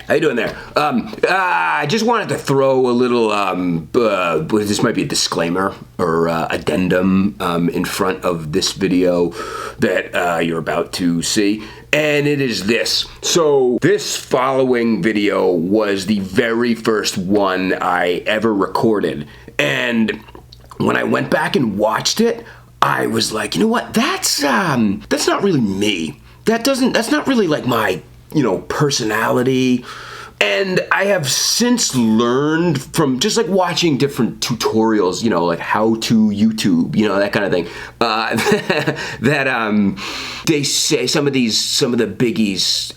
How you doing there? I just wanted to throw a little, this might be a disclaimer or addendum in front of this video that you're about to see. And it is this. So this following video was the very first one I ever recorded. And when I went back and watched it, I was like, you know what? That's not really me. That's not really like my, personality. And I have since learned from just like watching different tutorials, like how to YouTube, that kind of thing, that they say some of the biggies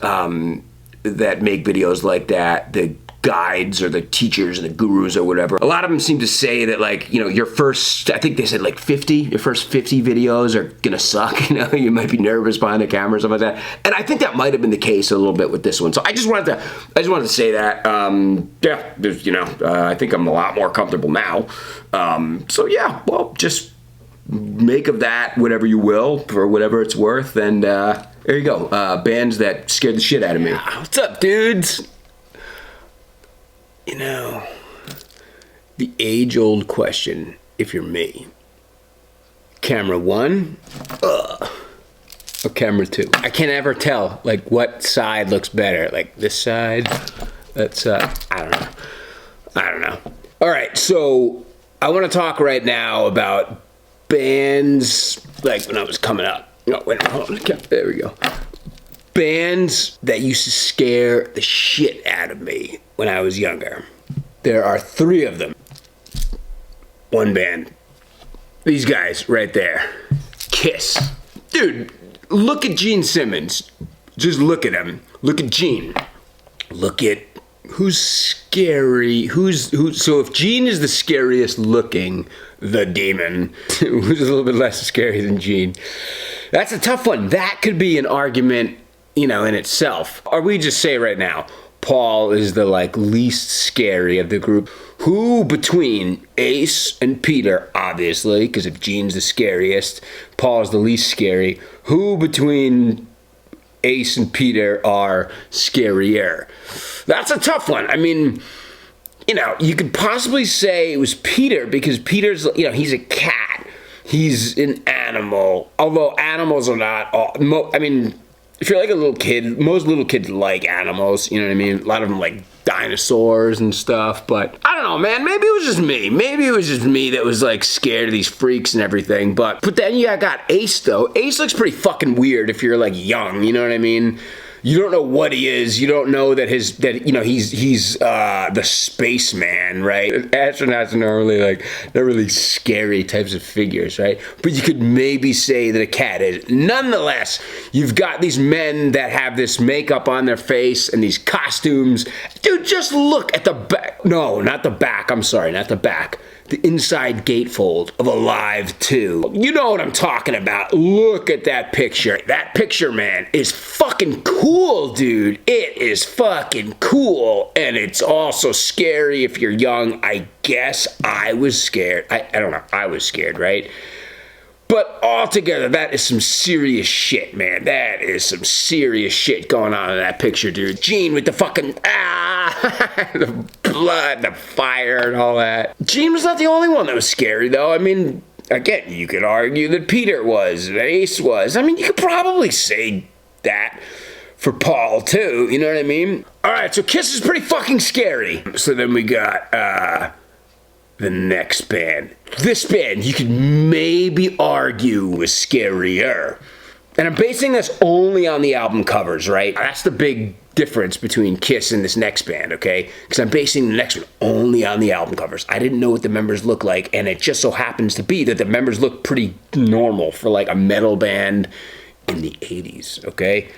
that make videos like that, the guides or the teachers or the gurus or whatever, a lot of them seem to say that, like, your first, I think they said like your first 50 videos are gonna suck, you might be nervous behind the camera or something like that. And I think that might have been the case a little bit with this one. So I just wanted to say that, I think I'm a lot more comfortable now. So yeah, well, just make of that whatever you will, for whatever it's worth. And there you go, bands that scared the shit out of me. What's up, dudes? The age-old question, if you're me, camera one, or camera two? I can't ever tell, like, what side looks better. Like, this side, that side, I don't know. All right, so I want to talk right now about bands, like, when I was coming up. No, wait, hold on, there we go. Bands that used to scare the shit out of me when I was younger. There are 3 of them. One band. These guys right there. Kiss. Dude, look at Gene Simmons. Just look at him. Look at Gene. Look at who's scary. So if Gene is the scariest looking, the demon, who's a little bit less scary than Gene, that's a tough one. That could be an argument, in itself. Or we just say right now, Paul is the least scary of the group. Who between Ace and Peter, obviously, because if Gene's the scariest, Paul's the least scary. Who between Ace and Peter are scarier? That's a tough one. I mean, you could possibly say it was Peter because Peter's, he's a cat. He's an animal. Although animals are not all, if you're like a little kid, most little kids like animals, you know what I mean? A lot of them like dinosaurs and stuff, but I don't know, man, maybe it was just me. Maybe it was just me that was like scared of these freaks and everything, but then you got Ace though. Ace looks pretty fucking weird if you're like young, you know what I mean? You don't know what he is. You don't know that he's the spaceman, right? Astronauts are normally they're really scary types of figures, right? But you could maybe say that a cat is. Nonetheless, you've got these men that have this makeup on their face and these costumes. Dude, just look at the back. No, not the back. I'm sorry, not the back. The inside gatefold of Alive 2. You know what I'm talking about. Look at that picture. That picture, man, is fucking cool, dude. It is fucking cool. And it's also scary if you're young. I guess I was scared. I don't know. I was scared, right? But altogether, that is some serious shit, man. That is some serious shit going on in that picture, dude. Gene with the fucking, the blood, the fire, and all that. Gene was not the only one that was scary, though. I mean, again, you could argue that Peter was, that Ace was. I mean, you could probably say that for Paul, too. You know what I mean? All right, so Kiss is pretty fucking scary. So then we got, the next band. This band, you could maybe argue was scarier. And I'm basing this only on the album covers, right? That's the big difference between Kiss and this next band, okay? Because I'm basing the next one only on the album covers. I didn't know what the members look like, and it just so happens to be that the members look pretty normal for like a metal band in the 80s, okay?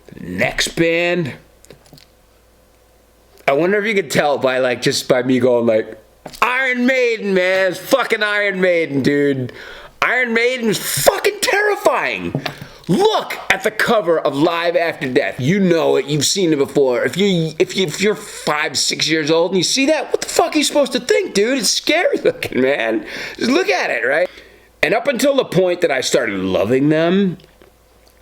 The next band, I wonder if you could tell by just by me going like, Iron Maiden, man. It's fucking Iron Maiden, dude. Iron Maiden is fucking terrifying. Look at the cover of Live After Death. You know it. You've seen it before. If you're 5, 6 years old and you see that, what the fuck are you supposed to think, dude? It's scary looking, man. Just look at it, right? And up until the point that I started loving them,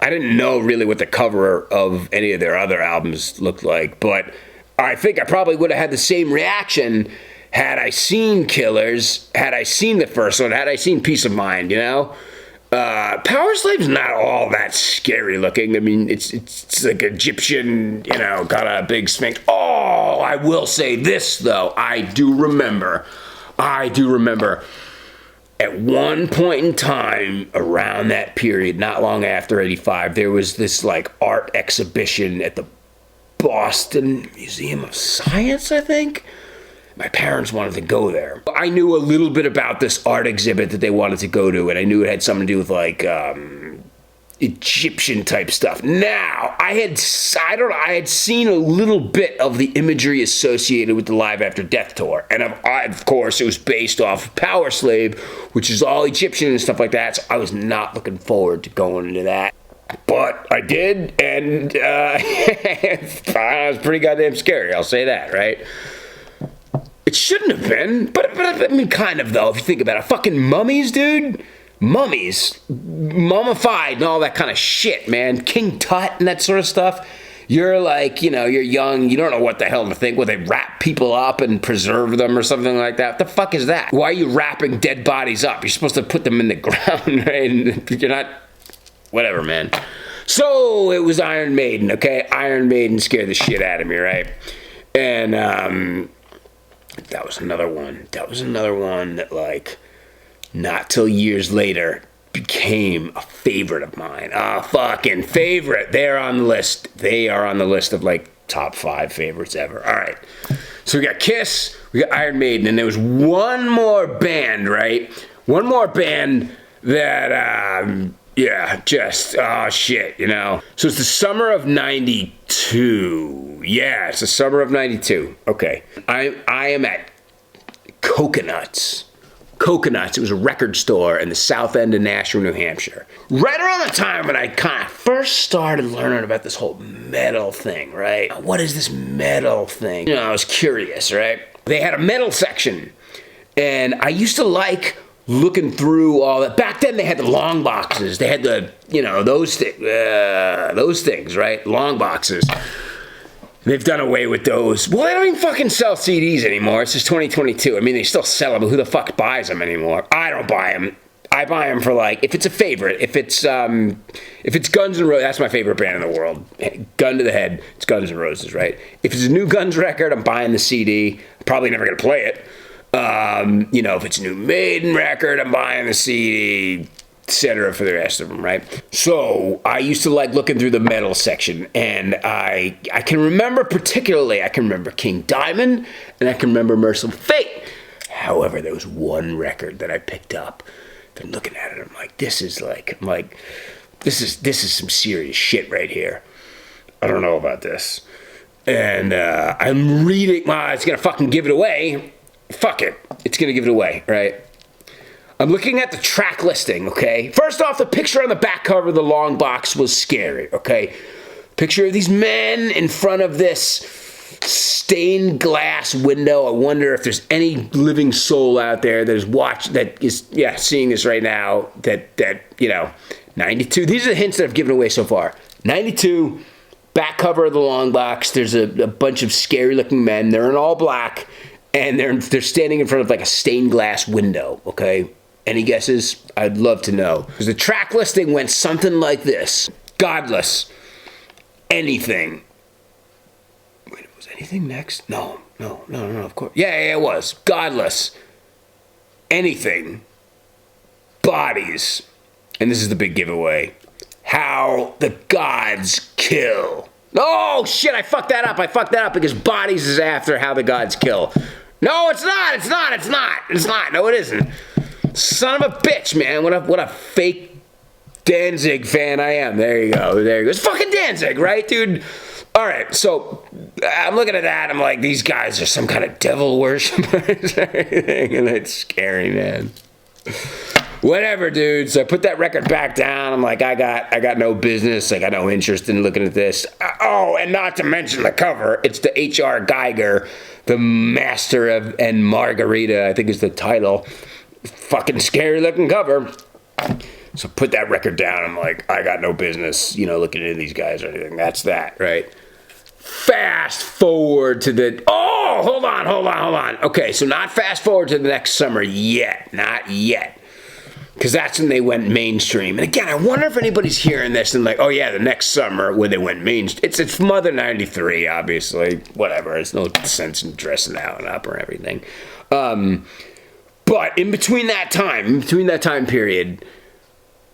I didn't know really what the cover of any of their other albums looked like, but I think I probably would have had the same reaction had I seen Killers, had I seen the first one, had I seen Peace of Mind, you know? Power Slave's not all that scary looking. I mean, it's like Egyptian, you know, got a big sphinx. Oh, I will say this, though. I do remember at one point in time around that period, not long after 85, there was this like art exhibition at the Boston Museum of Science, I think. My parents wanted to go there. I knew a little bit about this art exhibit that they wanted to go to, and I knew it had something to do with like Egyptian type stuff. Now, I had seen a little bit of the imagery associated with the Live After Death tour, and of course, it was based off of Power Slave, which is all Egyptian and stuff like that. So I was not looking forward to going into that. But I did, and it was pretty goddamn scary, I'll say that, right? It shouldn't have been, but I mean, kind of, though, if you think about it. Fucking mummies, dude. Mummies. Mummified and all that kind of shit, man. King Tut and that sort of stuff. You're like, you know, you're young, you don't know what the hell to think. Will they wrap people up and preserve them or something like that? What the fuck is that? Why are you wrapping dead bodies up? You're supposed to put them in the ground, right? And you're not... Whatever, man. So, it was Iron Maiden, okay? Iron Maiden scared the shit out of me, right? And, that was another one. That was another one that, like, not till years later became a favorite of mine. A fucking favorite. They're on the list. They are on the list of, like, top 5 favorites ever. All right. So, we got Kiss, we got Iron Maiden, and there was one more band, right? One more band that, yeah, just, oh shit, you know. So it's the summer of 92. Yeah, it's the summer of 92. Okay. I am at Coconuts. Coconuts, it was a record store in the south end of Nashua, New Hampshire. Right around the time when I kind of first started learning about this whole metal thing, right? What is this metal thing? You know, I was curious, right? They had a metal section, and I used to like looking through all that. Back then, they had the long boxes. They had the, you know, those things, right? Long boxes. They've done away with those. Well, they don't even fucking sell CDs anymore. It's just 2022. I mean, they still sell them, but who the fuck buys them anymore? I don't buy them. I buy them for, like, if it's a favorite, if it's Guns N' Roses, that's my favorite band in the world. Gun to the head, it's Guns N' Roses, right? If it's a new Guns record, I'm buying the CD. I'm probably never gonna play it. You know, if it's a new Maiden record, I'm buying the CD, etc. for the rest of them, right? So I used to like looking through the metal section, and I can remember particularly, I can remember King Diamond, and I can remember Merciful Fate. However, there was one record that I picked up. I'm looking at it, I'm like, this is some serious shit right here. I don't know about this. And I'm reading, it's gonna fucking give it away. Fuck it. It's going to give it away, right? I'm looking at the track listing, okay? First off, the picture on the back cover of the long box was scary, okay? Picture of these men in front of this stained glass window. I wonder if there's any living soul out there that is seeing this right now, that you know, 92. These are the hints that I've given away so far. 92, back cover of the long box. There's a bunch of scary looking men. They're in all black. And they're standing in front of like a stained glass window, okay? Any guesses? I'd love to know. Because the track listing went something like this. Godless. Anything. Wait, was anything next? No, of course. Yeah, it was. Godless. Anything. Bodies. And this is the big giveaway. How the Gods Kill. Oh, shit, I fucked that up because Bodies is after How the Gods Kill. No, it's not. No, it isn't. Son of a bitch, man. What a fake Danzig fan I am. There you go. It's fucking Danzig, right, dude? All right, so I'm looking at that. I'm like, these guys are some kind of devil worshipers and everything, and it's scary, man. Whatever, dude. So I put that record back down. I'm like, I got no business. I got no interest in looking at this. Oh, and not to mention the cover. It's the H.R. Geiger, the Master of and Margarita, I think is the title. Fucking scary looking cover. So put that record down. I'm like, I got no business, you know, looking into these guys or anything. That's that, right? fast forward to the, oh, hold on. Okay, so not fast forward to the next summer yet, not yet. Because that's when they went mainstream. And again, I wonder if anybody's hearing this and like, oh yeah, the next summer when they went mainstream. It's from other 93, obviously. Whatever, there's no sense in dressing out and up or everything. But in between that time period,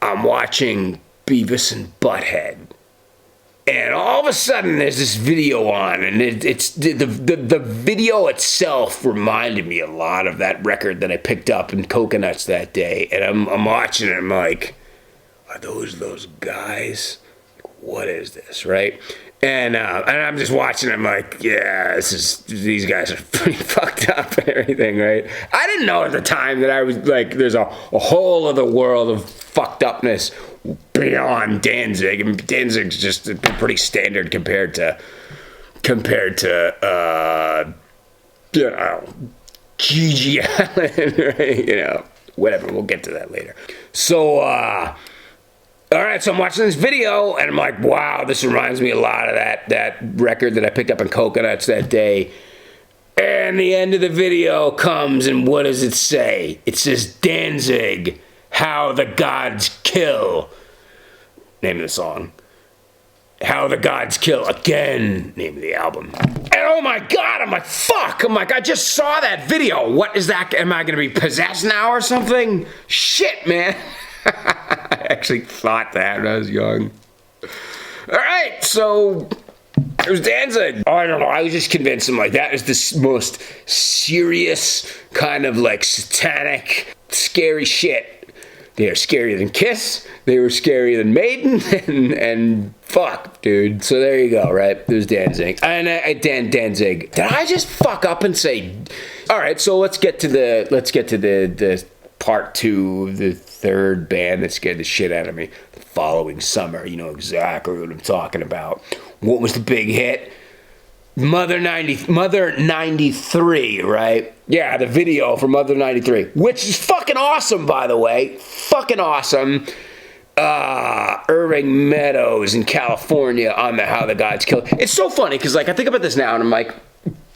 I'm watching Beavis and Butthead. And all of a sudden, there's this video on, and it's the video itself reminded me a lot of that record that I picked up in Coconuts that day. And I'm watching it, I'm like, are those guys? What is this, right? And I'm just watching, I'm like, yeah, these guys are pretty fucked up and everything, right? I didn't know at the time that I was like, there's a whole other world of fucked upness beyond Danzig. I mean, Danzig's just pretty standard compared to you know, Gigi Allin, right? You know, whatever. We'll get to that later. So, all right, so I'm watching this video, and I'm like, wow, this reminds me a lot of that record that I picked up in Coconuts that day. And the end of the video comes, and what does it say? It says, Danzig, How the Gods Kill. Name of the song. How the Gods Kill Again. Name of the album. And oh my God, I'm like, fuck. I'm like, I just saw that video. What is that? Am I going to be possessed now or something? Shit, man. I actually thought that when I was young. All right, so it was Danzig. Oh, I don't know. I was just convinced him like that is the most serious kind of like satanic, scary shit. They are scarier than Kiss. They were scarier than Maiden, and fuck, dude. So there you go, right? There's Danzig. And Danzig. Did I just fuck up and say? All right, so let's get to the part two of the third band that scared the shit out of me. The following summer, you know exactly what I'm talking about. What was the big hit? Mother 93, right? Yeah, the video for Mother 93, which is fucking awesome, by the way. Fucking awesome. Irving Meadows in California on the How the Gods Kill. It's so funny, because like I think about this now, and I'm like,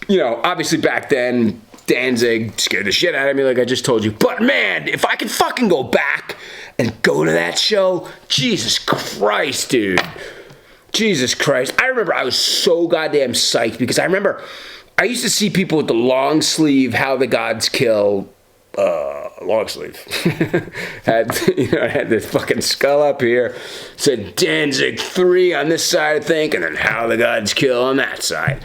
you know, obviously back then, Danzig scared the shit out of me, like I just told you. But man, if I could fucking go back and go to that show, Jesus Christ, dude. Jesus Christ. I remember I was so goddamn psyched because I remember I used to see people with the long sleeve How the Gods Kill long sleeve. had this fucking skull up here, said Danzig 3 on this side, I think, and then How the Gods Kill on that side.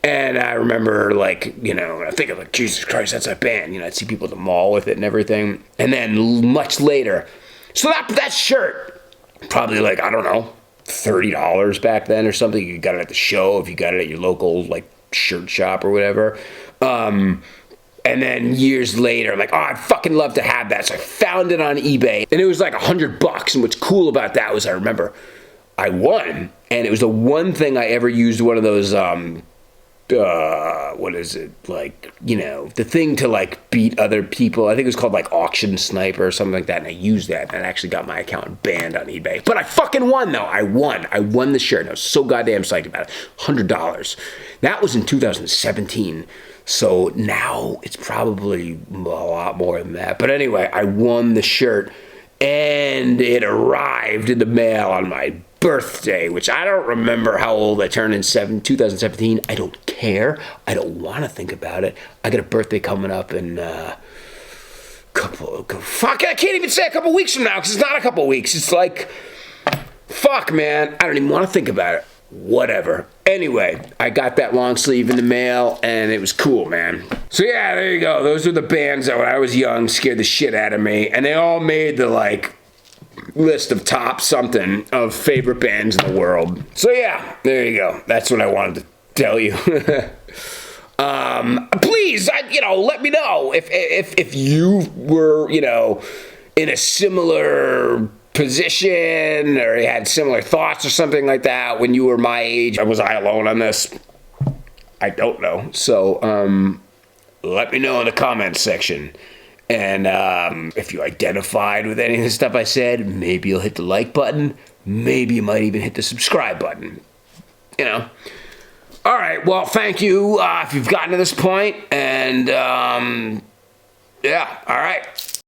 And I remember, like, you know, I think of like, Jesus Christ, that's a band. You know, I'd see people at the mall with it and everything. And then much later, so that shirt, probably like, I don't know, $30 back then or something. You got it at the show, if you got it at your local like shirt shop or whatever. And then years later, I'm like, oh, I'd fucking love to have that. So I found it on eBay, and it was like $100. And what's cool about that was I remember I won, and it was the one thing I ever used one of those what is it, like, you know, the thing to like beat other people. I think it was called like Auction Sniper or something like that, and I used that, and I actually got my account banned on eBay. But I fucking won though. I won the shirt, and I was so goddamn psyched about it. $100. That was in 2017. So now it's probably a lot more than that. But anyway, I won the shirt, and it arrived in the mail on my birthday, which I don't remember how old I turned in 2017. I don't care. I don't want to think about it. I got a birthday coming up in I can't even say a couple weeks from now, because it's not a couple weeks. It's like, fuck, man. I don't even want to think about it. Whatever. Anyway, I got that long sleeve in the mail, and it was cool, man. So yeah, there you go. Those were the bands that when I was young scared the shit out of me, and they all made the like list of top something of favorite bands in the world. So yeah, there you go. That's what I wanted to tell you. Please, let me know if you were, in a similar position or you had similar thoughts or something like that when you were my age. Was I alone on this? I don't know. So let me know in the comments section. And if you identified with any of the stuff I said, maybe you'll hit the like button. Maybe you might even hit the subscribe button. All right, well, thank you if you've gotten to this point, and yeah, all right.